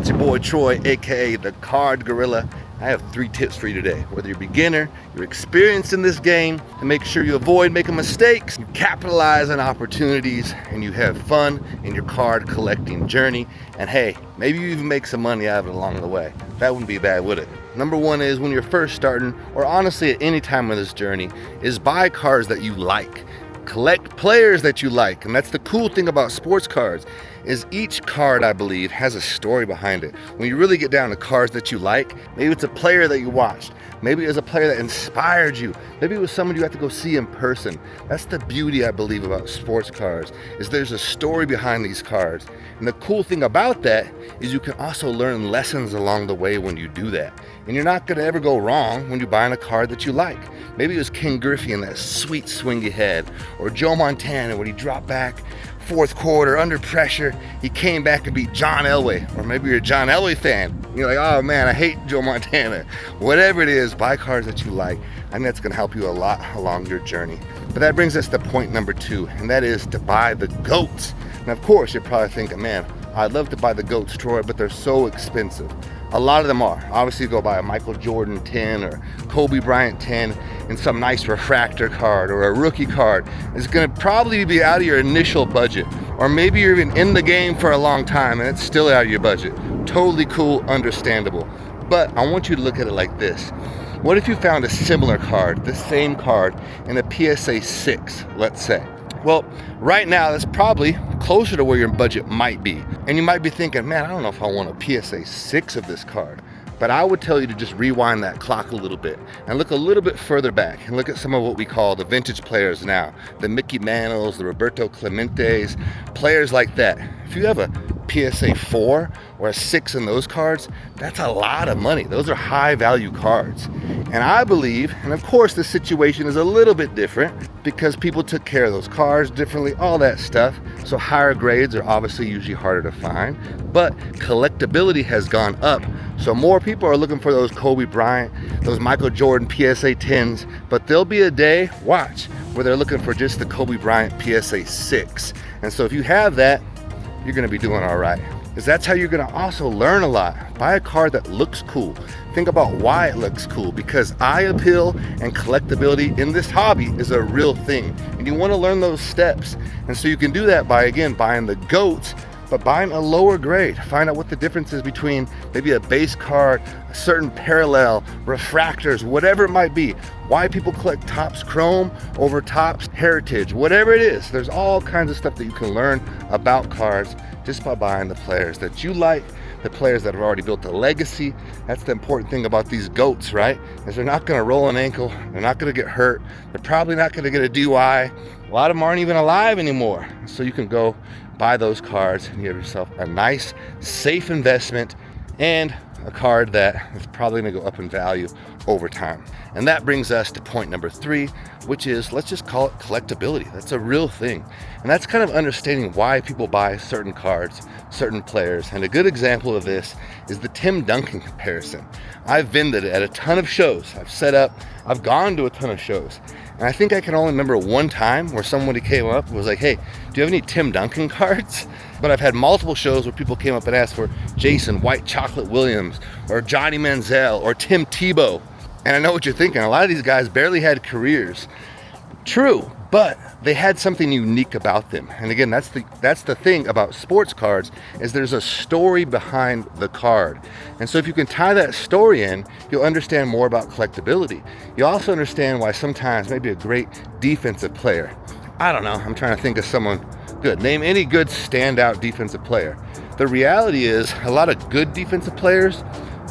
It's your boy Troy, aka the Card Gorilla. I have 3 tips for you today. Whether you're a beginner, you're experienced in this game, and make sure you avoid making mistakes, you capitalize on opportunities, and you have fun in your card collecting journey. And hey, maybe you even make some money out of it along the way. That wouldn't be bad, would it? Number 1 is when you're first starting, or honestly at any time of this journey, is buy cards that you like. Collect players that you like. And that's the cool thing about sports cards, is each card, I believe, has a story behind it. When you really get down to cards that you like, maybe it's a player that you watched, maybe it was a player that inspired you, maybe it was someone you had to go see in person. That's the beauty, I believe, about sports cards, is there's a story behind these cards. And the cool thing about that is you can also learn lessons along the way when you do that. And you're not gonna ever go wrong when you're buying a card that you like. Maybe it was Ken Griffey in that sweet swing he had, or Joe Montana when he dropped back fourth quarter under pressure, he came back and beat John Elway. Or maybe you're a John Elway fan. You're like, oh man, I hate Joe Montana. Whatever it is, buy cards that you like. I think that's gonna help you a lot along your journey. But that brings us to point number 2, and that is to buy the GOATs. And of course, you're probably thinking, man, I'd love to buy the GOATs, Troy, but they're so expensive. A lot of them are. Obviously, you go buy a Michael Jordan 10 or Kobe Bryant 10 and some nice refractor card or a rookie card. It's gonna probably be out of your initial budget. Or maybe you're even in the game for a long time and it's still out of your budget. Totally cool, understandable. But I want you to look at it like this. What if you found a similar card, the same card, in a PSA 6, let's say? Well, right now, that's probably closer to where your budget might be. And you might be thinking, man, I don't know if I want a PSA 6 of this card. But I would tell you to just rewind that clock a little bit and look a little bit further back and look at some of what we call the vintage players now. The Mickey Mantles, the Roberto Clementes, players like that. If you have a PSA 4 or a 6 in those cards, that's a lot of money. Those are high value cards. And I believe, and of course the situation is a little bit different because people took care of those cards differently, all that stuff. So higher grades are obviously usually harder to find, but collectability has gone up. So more people are looking for those Kobe Bryant, those Michael Jordan PSA 10s, but there'll be a day, watch, where they're looking for just the Kobe Bryant PSA 6. And so if you have that, you're gonna be doing all right. Because that's how you're gonna also learn a lot. Buy a card that looks cool. Think about why it looks cool, because eye appeal and collectability in this hobby is a real thing. And you wanna learn those steps. And so you can do that by, again, buying the GOATs, but buying a lower grade. Find out what the difference is between maybe a base card, a certain parallel, refractors, whatever it might be. Why people collect Topps Chrome over Topps Heritage, whatever it is. There's all kinds of stuff that you can learn about cards just by buying the players that you like, the players that have already built a legacy. That's the important thing about these GOATs, right? Is they're not gonna roll an ankle, they're not gonna get hurt, they're probably not gonna get a DUI. A lot of them aren't even alive anymore. So you can go buy those cards and you have yourself a nice, safe investment and a card that is probably gonna go up in value over time. And that brings us to point number 3, which is, let's just call it collectability. That's a real thing. And that's kind of understanding why people buy certain cards, certain players. And a good example of this is the Tim Duncan comparison. I've vended it at a ton of shows. I've set up, I've gone to a ton of shows. And I think I can only remember one time where somebody came up and was like, hey, do you have any Tim Duncan cards? But I've had multiple shows where people came up and asked for Jason White Chocolate Williams or Johnny Manziel or Tim Tebow. And I know what you're thinking. A lot of these guys barely had careers. True, but they had something unique about them. And again, that's the thing about sports cards, is there's a story behind the card. And so if you can tie that story in, you'll understand more about collectability. You'll also understand why sometimes maybe a great defensive player, I don't know, I'm trying to think of someone good. Name any good standout defensive player. The reality is a lot of good defensive players,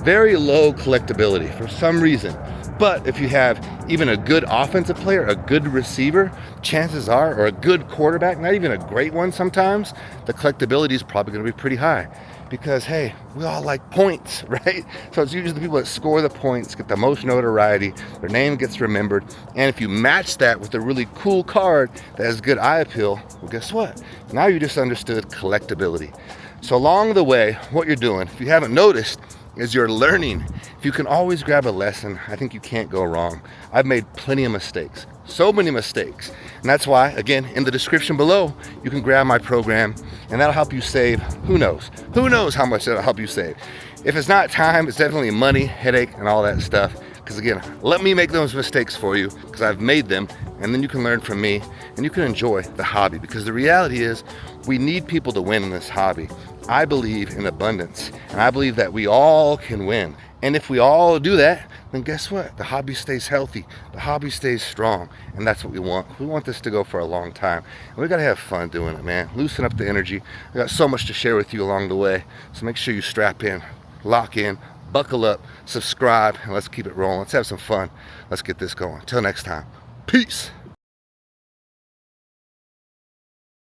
very low collectability for some reason. But if you have even a good offensive player, a good receiver, chances are, or a good quarterback, not even a great one sometimes, the collectability is probably going to be pretty high. Because, hey, we all like points, right? So it's usually the people that score the points, get the most notoriety, their name gets remembered. And if you match that with a really cool card that has good eye appeal, well, guess what? Now you just understood collectability. So along the way, what you're doing, if you haven't noticed, is you're learning. If you can always grab a lesson, I think you can't go wrong. I've made plenty of mistakes, so many mistakes. And that's why, again, in the description below, you can grab my program and that'll help you save, who knows how much it'll help you save. If it's not time, it's definitely money, headache, and all that stuff. Because again, let me make those mistakes for you because I've made them, and then you can learn from me and you can enjoy the hobby. Because the reality is we need people to win in this hobby. I believe in abundance, and I believe that we all can win. And if we all do that, then guess what? The hobby stays healthy, the hobby stays strong, and that's what we want. We want this to go for a long time, and we gotta have fun doing it, man. Loosen up the energy. I got so much to share with you along the way, so make sure you strap in, lock in, buckle up, subscribe, and let's keep it rolling. Let's have some fun. Let's get this going. Till next time, peace.